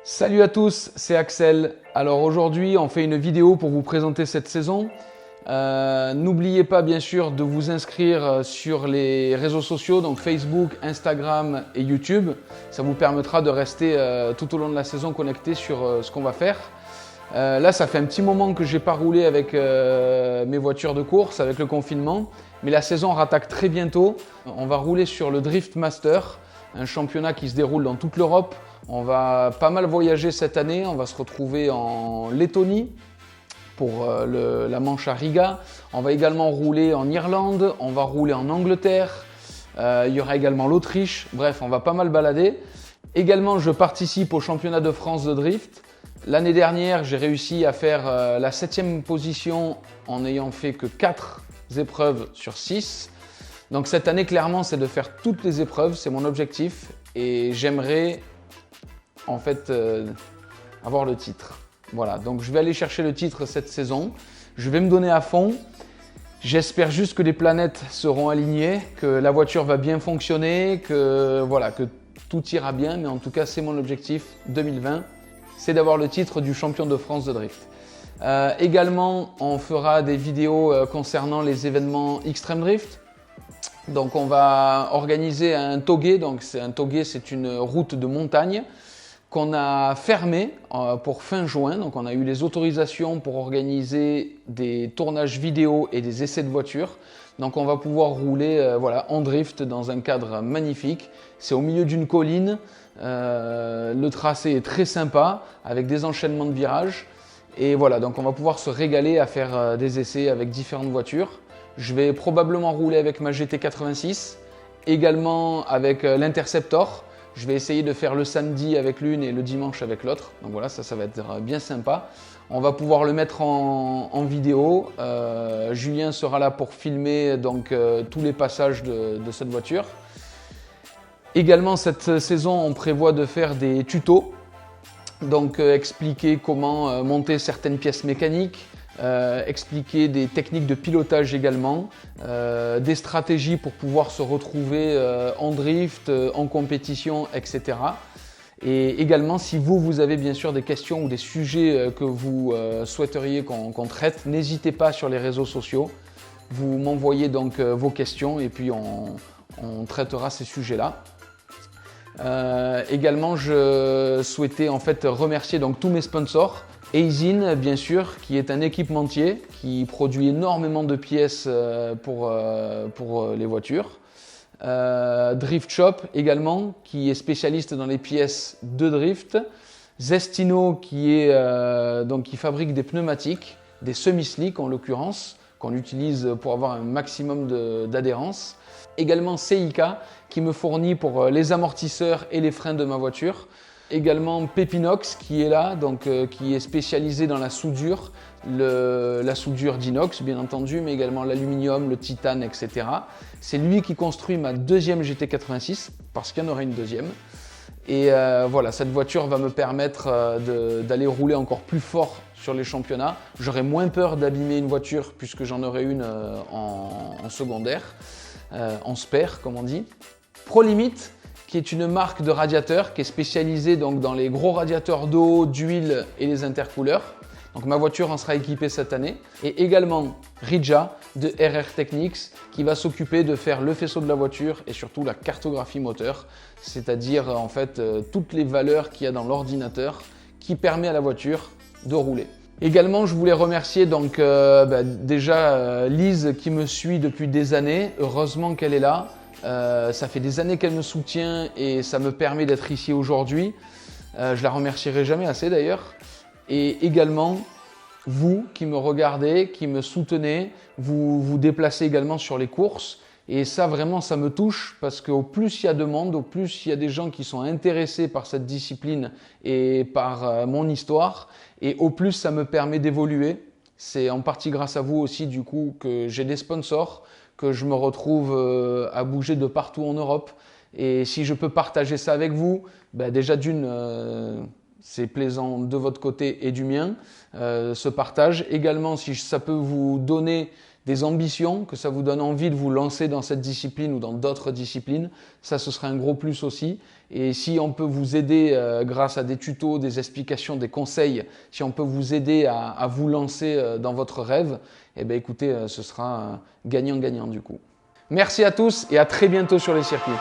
Salut à tous, c'est Axel. Alors aujourd'hui, on fait une vidéo pour vous présenter cette saison. N'oubliez pas bien sûr de vous inscrire sur les réseaux sociaux, donc Facebook, Instagram et YouTube. Ça vous permettra de rester tout au long de la saison connecté sur ce qu'on va faire. Là, ça fait un petit moment que j'ai pas roulé avec mes voitures de course, avec le confinement. Mais la saison rattaque très bientôt. On va rouler sur le Drift Master, un championnat qui se déroule dans toute l'Europe. On va pas mal voyager cette année. On va se retrouver en Lettonie pour la manche à Riga. On va également rouler en Irlande. On va rouler en Angleterre. Il y aura également l'Autriche. Bref, on va pas mal balader. Également, je participe au championnat de France de drift. L'année dernière, j'ai réussi à faire la 7e position en n'ayant fait que 4 épreuves sur 6. Donc cette année, clairement, c'est de faire toutes les épreuves, c'est mon objectif. Et j'aimerais en fait avoir le titre. Voilà, donc je vais aller chercher le titre cette saison. Je vais me donner à fond. J'espère juste que les planètes seront alignées, que la voiture va bien fonctionner, que tout ira bien. Mais en tout cas, c'est mon objectif 2020. C'est d'avoir le titre du champion de France de drift. Également, on fera des vidéos concernant les événements Extreme Drift. Donc on va organiser un togué. Donc un togué, c'est une route de montagne qu'on a fermée pour fin juin. Donc on a eu les autorisations pour organiser des tournages vidéo et des essais de voitures. Donc on va pouvoir rouler en drift dans un cadre magnifique. C'est au milieu d'une colline. Le tracé est très sympa avec des enchaînements de virages. Et voilà, donc on va pouvoir se régaler à faire des essais avec différentes voitures. Je vais probablement rouler avec ma GT86, également avec l'Interceptor. Je vais essayer de faire le samedi avec l'une et le dimanche avec l'autre. Donc voilà, ça va être bien sympa. On va pouvoir le mettre en vidéo. Julien sera là pour filmer tous les passages de cette voiture. Également, cette saison, on prévoit de faire des tutos. Donc expliquer comment monter certaines pièces mécaniques, expliquer des techniques de pilotage également, des stratégies pour pouvoir se retrouver en drift, en compétition, etc. Et également, si vous avez bien sûr des questions ou des sujets que vous souhaiteriez qu'on traite, n'hésitez pas sur les réseaux sociaux. Vous m'envoyez donc vos questions et puis on traitera ces sujets-là. Également, je souhaitais en fait remercier tous mes sponsors. Aisin, bien sûr, qui est un équipementier qui produit énormément de pièces pour les voitures. Drift Shop également, qui est spécialiste dans les pièces de drift. Zestino, qui fabrique des pneumatiques, des semi-slick en l'occurrence, qu'on utilise pour avoir un maximum d'adhérence. Également CIK, qui me fournit pour les amortisseurs et les freins de ma voiture. Également Pepinox qui est là, qui est spécialisé dans la soudure, la soudure d'inox bien entendu, mais également l'aluminium, le titane, etc. C'est lui qui construit ma deuxième GT86, parce qu'il y en aura une deuxième. Et voilà, cette voiture va me permettre d'aller rouler encore plus fort sur les championnats. J'aurai moins peur d'abîmer une voiture puisque j'en aurai une en secondaire, en spare comme on dit. ProLimit, qui est une marque de radiateurs qui est spécialisée dans les gros radiateurs d'eau, d'huile et les intercooleurs. Donc ma voiture en sera équipée cette année. Et également Rija de RR Technics qui va s'occuper de faire le faisceau de la voiture et surtout la cartographie moteur, c'est-à-dire en fait toutes les valeurs qu'il y a dans l'ordinateur qui permet à la voiture de rouler. Également, je voulais remercier déjà Lise qui me suit depuis des années. Heureusement qu'elle est là. Ça fait des années qu'elle me soutient et ça me permet d'être ici aujourd'hui. Je la remercierai jamais assez d'ailleurs. Et également, vous qui me regardez, qui me soutenez, vous vous déplacez également sur les courses. Et ça vraiment, ça me touche parce qu'au plus il y a de monde, au plus il y a des gens qui sont intéressés par cette discipline et par mon histoire. Et au plus ça me permet d'évoluer. C'est en partie grâce à vous aussi du coup que j'ai des sponsors, que je me retrouve à bouger de partout en Europe. Et si je peux partager ça avec vous, déjà c'est plaisant de votre côté et du mien, ce partage. Également, si ça peut vous donner des ambitions, que ça vous donne envie de vous lancer dans cette discipline ou dans d'autres disciplines. Ça, ce serait un gros plus aussi. Et si on peut vous aider grâce à des tutos, des explications, des conseils, si on peut vous aider à vous lancer dans votre rêve, eh bien écoutez, ce sera gagnant-gagnant du coup. Merci à tous et à très bientôt sur les circuits.